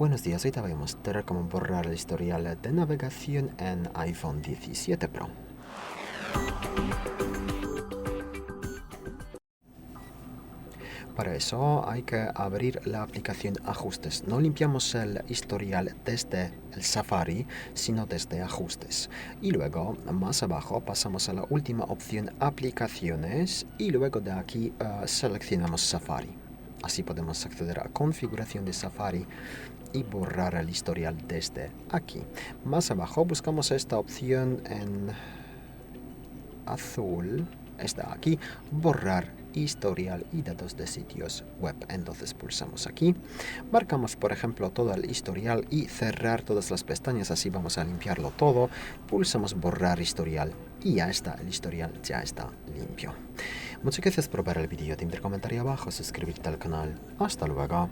Buenos días, hoy te voy a mostrar cómo borrar el historial de navegación en iPhone 17 Pro. Para eso hay que abrir la aplicación Ajustes. No limpiamos el historial desde el Safari, sino desde Ajustes. Y luego, más abajo, pasamos a la última opción Aplicaciones y luego de aquí seleccionamos Safari. Así podemos acceder a configuración de Safari y borrar el historial desde aquí. Más abajo buscamos esta opción en azul, está aquí, borrar historial y datos de sitios web. Entonces pulsamos aquí, marcamos por ejemplo todo el historial y cerrar todas las pestañas, así vamos a limpiarlo todo. Pulsamos borrar historial y ya está, el historial ya está limpio. Muchas gracias por ver el vídeo, te invito a comentar abajo, suscribirte al canal. Hasta luego.